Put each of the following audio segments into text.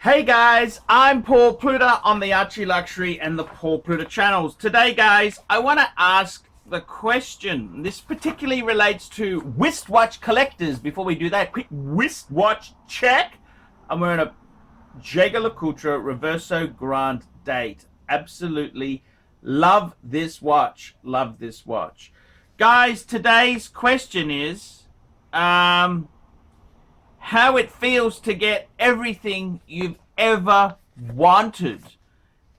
Hey guys, I'm Paul Pluta on the ArchieLuxury and the Paul Pluta channels. Today guys, I want to ask the question. This particularly relates to wristwatch collectors. Before we do that, quick wristwatch check. I'm wearing a ArchieLuxury Reverso Grand Date. Absolutely love this watch. Love this watch. Guys, today's question is how it feels to get everything you've ever wanted.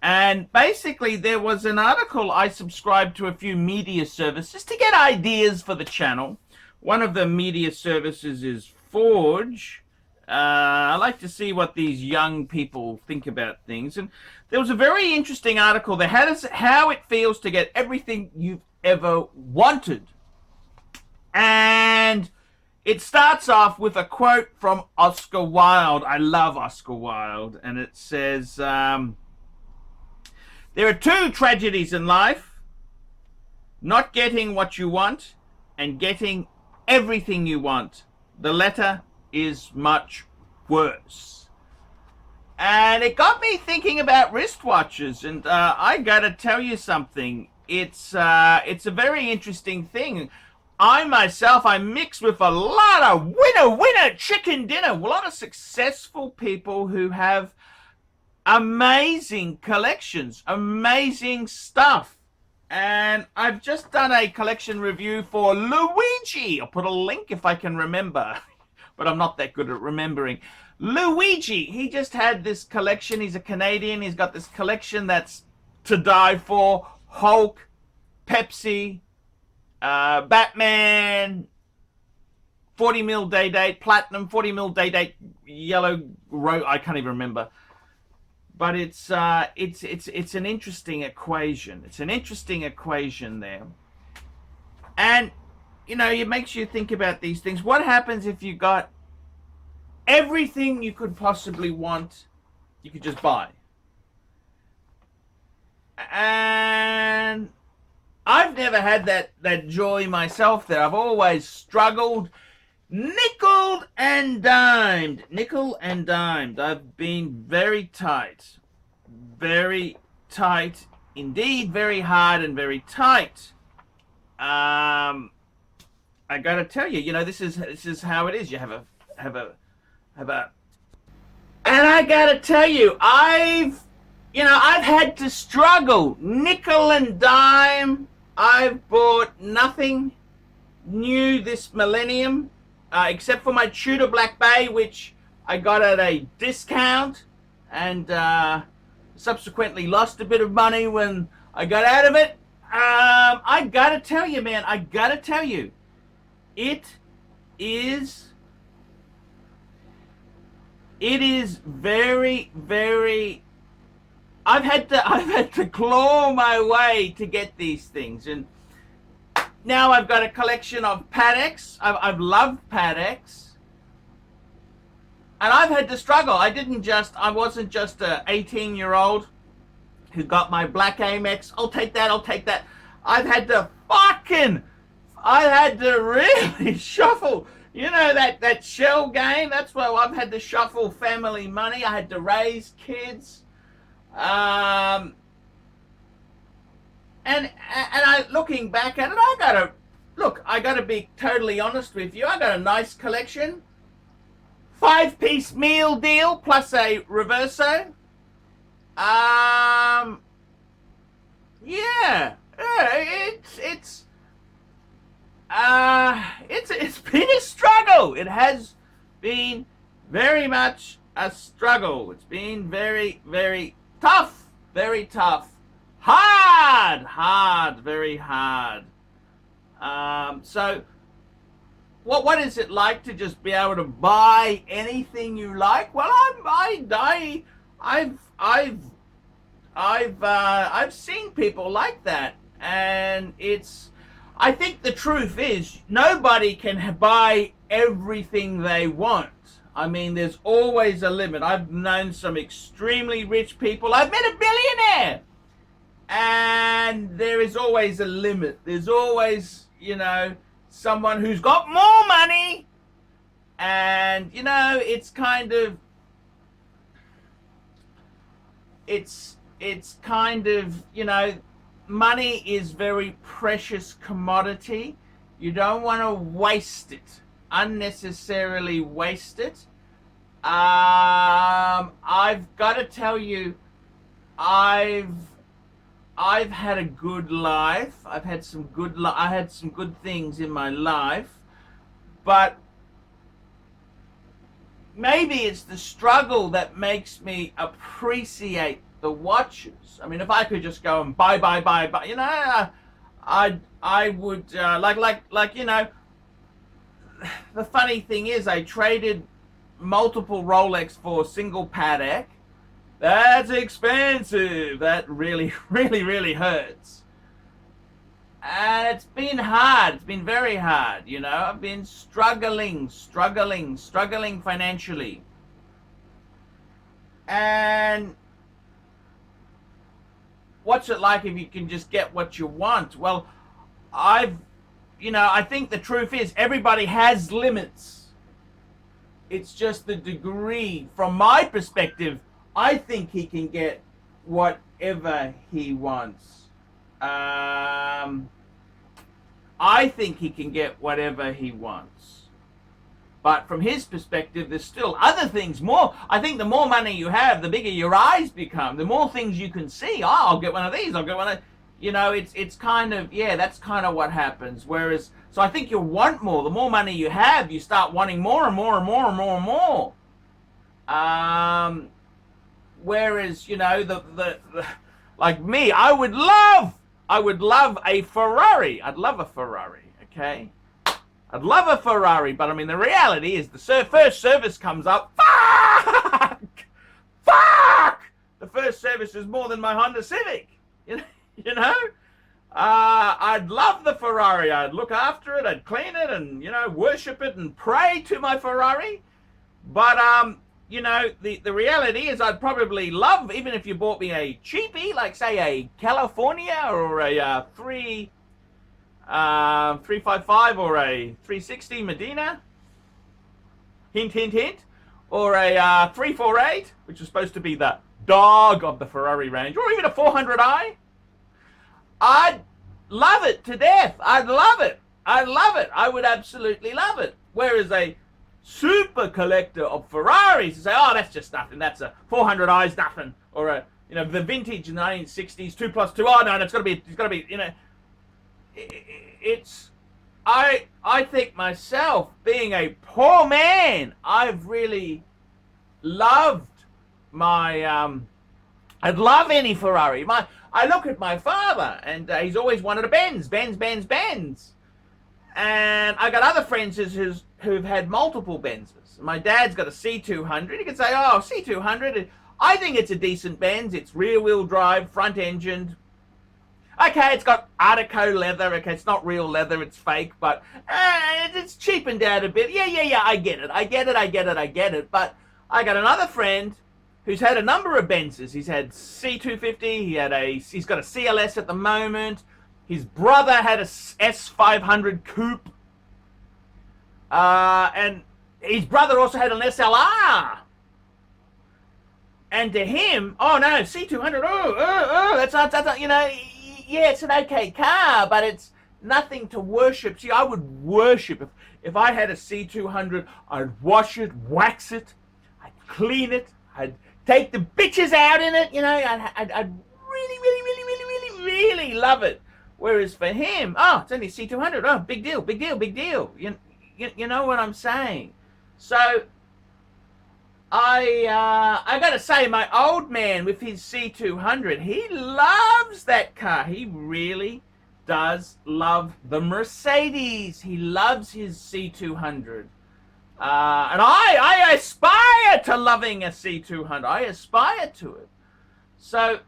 And basically there was an article. I subscribed to a few media services to get ideas for the channel. One of the media services is Forge. I like to see what these young people think about things. And there was a very interesting article there. How it feels to get everything you've ever wanted. And it starts off with a quote from Oscar Wilde. I love Oscar Wilde. And it says, there are two tragedies in life: not getting what you want and getting everything you want. The latter is much worse. And it got me thinking about wristwatches. And I gotta tell you something. It's a very interesting thing. I myself, I mix with a lot of winner chicken dinner. A lot of successful people who have amazing collections, amazing stuff. And I've just done a collection review for Luigi. I'll put a link if I can remember, but I'm not that good at remembering. Luigi, he just had this collection. He's a Canadian. He's got this collection that's to die for. Hulk, Pepsi, Batman, 40mm day date, platinum, 40mm day date, yellow, I can't even remember. But it's an interesting equation. It's an interesting equation there. And, you know, it makes you think about these things. What happens if you got everything you could possibly want, you could just buy? And I've never had that joy myself there. I've always struggled, nickel and dimed. I've been very tight indeed, very hard and very tight. I gotta tell you, you know, this is how it is. You have a, and I gotta tell you, I've had to struggle, nickel and dime. I've bought nothing new this millennium, except for my Tudor Black Bay, which I got at a discount, and subsequently lost a bit of money when I got out of it. I gotta tell you, man, it is very, very. I've had to claw my way to get these things, and now I've got a collection of Pateks. I've loved Pateks, and I've had to struggle. I wasn't just a 18-year-old who got my black Amex. I'll take that. I had to really shuffle. You know, that shell game. That's why I've had to shuffle family money. I had to raise kids. And I, looking back at it, I gotta be totally honest with you. I got a nice collection, 5-piece meal deal plus a Reverso. Yeah, it's been a struggle. It has been very much a struggle. It's been very, very tough, very tough, hard, very hard. So what is it like to just be able to buy anything you like? Well, I've seen people like that, and I think the truth is nobody can buy everything they want. I mean, there's always a limit. I've known some extremely rich people. I've met a billionaire. And there is always a limit. There's always, you know, someone who's got more money. 'money. And, you know, it's kind of, it's kind of, money is very precious commodity. You don't want to waste it, unnecessarily waste it. I've got to tell you, I've I've had a good life. I had some good things in my life, but maybe it's the struggle that makes me appreciate the watches. I mean, if I could just go and buy, I would the funny thing is, I traded multiple Rolex for a single Patek. That's expensive. That really, really, really hurts. And it's been hard. It's been very hard. I've been struggling financially. And what's it like if you can just get what you want? Well, I think the truth is everybody has limits. It's just the degree. From my perspective, I think he can get whatever he wants. I think he can get whatever he wants. But from his perspective, there's still other things more. I think the more money you have, the bigger your eyes become. The more things you can see. Oh, I'll get one of these. I'll get one of... it's kind of, that's kind of what happens. Whereas, so I think you'll want more. The more money you have, you start wanting more and more and more and more and more. Whereas, the like me, I would love a Ferrari. I'd love a Ferrari, okay? I'd love a Ferrari, but I mean, the reality is the first service comes up, fuck! The first service is more than my Honda Civic, I'd love the Ferrari. I'd look after it, I'd clean it and, worship it and pray to my Ferrari. But, the reality is I'd probably love, even if you bought me a cheapie, like say a California or a 355 or a 360 Medina, hint, hint, hint, or a 348, which is supposed to be the dog of the Ferrari range, or even a 400i. I'd love it to death. I'd love it. I would absolutely love it. Whereas a super collector of Ferraris say, oh, that's just nothing. That's a 400i's nothing. Or a, the vintage in the 1960s, 2+2. Oh no, it's got to be. It's. I think myself, being a poor man, I've really loved my. I'd love any Ferrari. I look at my father, and he's always wanted a Benz. And I got other friends who've had multiple Benzes. My dad's got a C200. You can say, oh, C200. I think it's a decent Benz. It's rear-wheel drive, front-engined. Okay, it's got Artico leather. Okay, it's not real leather. It's fake, but it's cheapened out a bit. Yeah. I get it. But I got another friend who's had a number of Benzes. He's had C250. He's got a CLS at the moment. His brother had a S500 coupe. And his brother also had an SLR. And to him, oh no, C200, that's it's an okay car, but it's nothing to worship. See, I would worship if I had a C200. I'd wash it, wax it, I'd clean it, I'd take the bitches out in it, I'd really love it. Whereas for him, oh, it's only C200. Oh, big deal. You know what I'm saying? So I got to say, my old man with his C200, he loves that car. He really does love the Mercedes. He loves his C200. And I aspire to loving a C200. I aspire to it. So,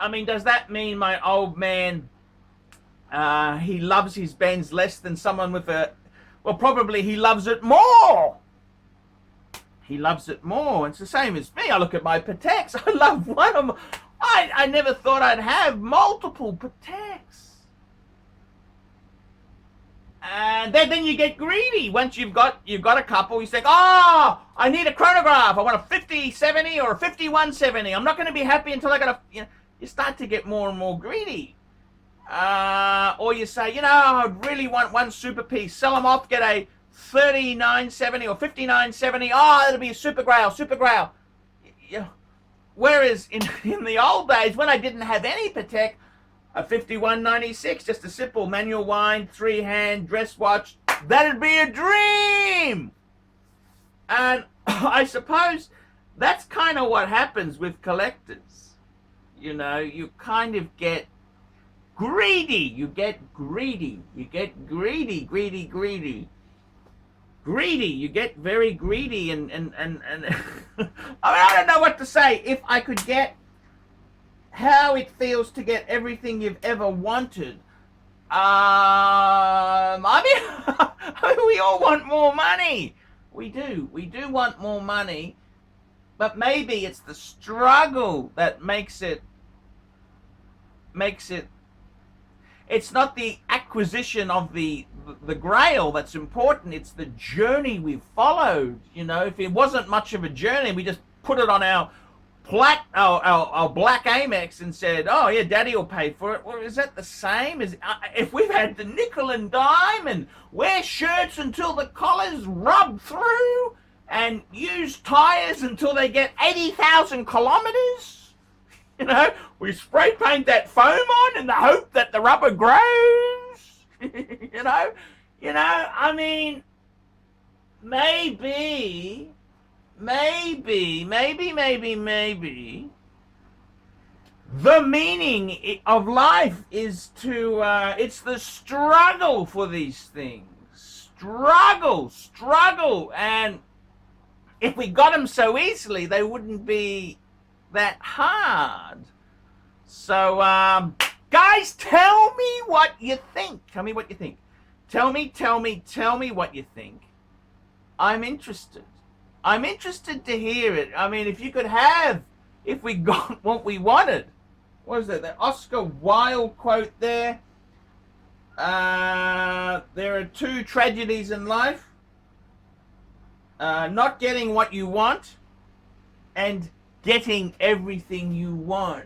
I mean, does that mean my old man, he loves his Benz less than someone with a... Well, probably he loves it more. It's the same as me. I look at my Pateks. I love one of them. I never thought I'd have multiple Pateks. And then you get greedy. Once you've got a couple, you think, oh, I need a chronograph. I want a 5070 or a 5170. I'm not going to be happy until I got a, you start to get more and more greedy. Or you say, I really want one super piece. Sell them off, get a 3970 or 5970. Oh, it'll be a super grail. Whereas in the old days, when I didn't have any Patek, a 5196, just a simple manual wind, 3-hand dress watch, that'd be a dream. And I suppose that's kind of what happens with collectors. You kind of get greedy. You get greedy. You get greedy. You get very greedy and I don't know what to say. If I could get how it feels to get everything you've ever wanted. I mean, we all want more money. We do want more money, but maybe it's the struggle that makes it. It's not the acquisition of the grail that's important. It's the journey we've followed. If it wasn't much of a journey, we just put it on our black Amex and said, oh yeah, daddy will pay for it. Well, is that the same as if we've had the nickel and dime and wear shirts until the collars rub through and use tires until they get 80,000 kilometers? We spray paint that foam on in the hope that the rubber grows. I mean, maybe the meaning of life is to it's the struggle for these things. Struggle. And if we got them so easily, they wouldn't be that hard. So guys, tell me what you think. Tell me what you think. Tell me what you think. I'm interested to hear it. I mean, if we got what we wanted. What is it? The Oscar Wilde quote there. There are two tragedies in life. Not getting what you want and getting everything you want.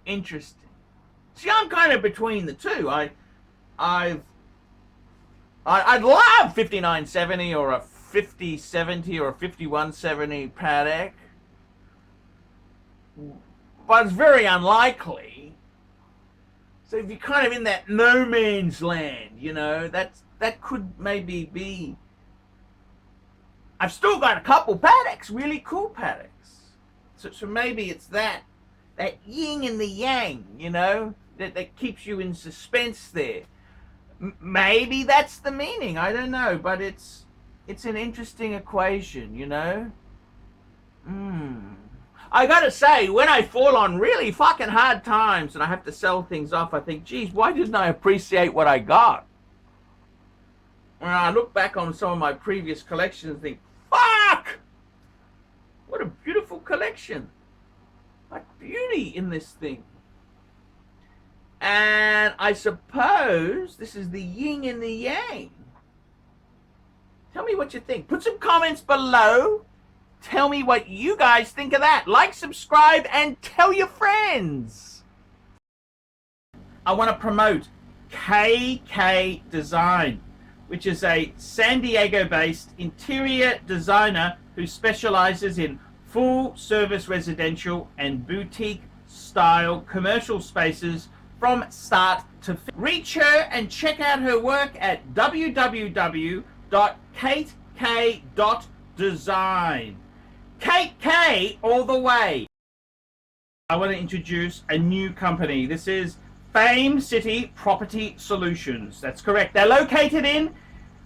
Interesting. See, I'm kind of between the two. I'd love 5970 or a 5070 or a 5170 Patek, but it's very unlikely. So if you're kind of in that no man's land, that could maybe be. I've still got a couple Pateks, really cool Pateks. So maybe it's that yin and the yang, that keeps you in suspense there. Maybe that's the meaning. I don't know, but it's an interesting equation, I gotta say, when I fall on really fucking hard times and I have to sell things off, I think, geez, why didn't I appreciate what I got? When I look back on some of my previous collections and think, fuck! What a beautiful collection. Like beauty in this thing. And I suppose this is the yin and the yang. Tell me what you think. Put some comments below. Tell me what you guys think of that. Like, subscribe, and tell your friends. I want to promote KK Design, which is a San Diego-based interior designer who specializes in full-service residential and boutique-style commercial spaces from start to finish. Reach her and check out her work at www.katek.design. Kate K all the way. I want to introduce a new company. This is Fame City Property Solutions. That's correct. They're located in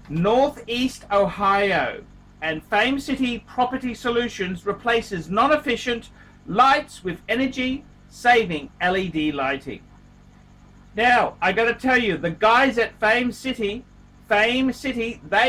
Northeast Ohio. And Fame City Property Solutions replaces non-efficient lights with energy-saving LED lighting. Now, I got to tell you, the guys at Fame City, they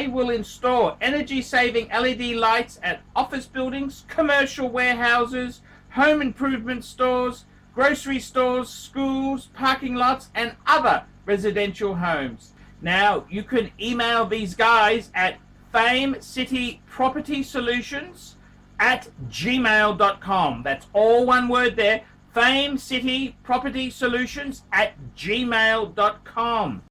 will install energy-saving LED lights at office buildings, commercial warehouses, home improvement stores, grocery stores, schools, parking lots, and other residential homes. Now, you can email these guys at famecitypropertysolutions@gmail.com. That's all one word there, famecitypropertysolutions@gmail.com.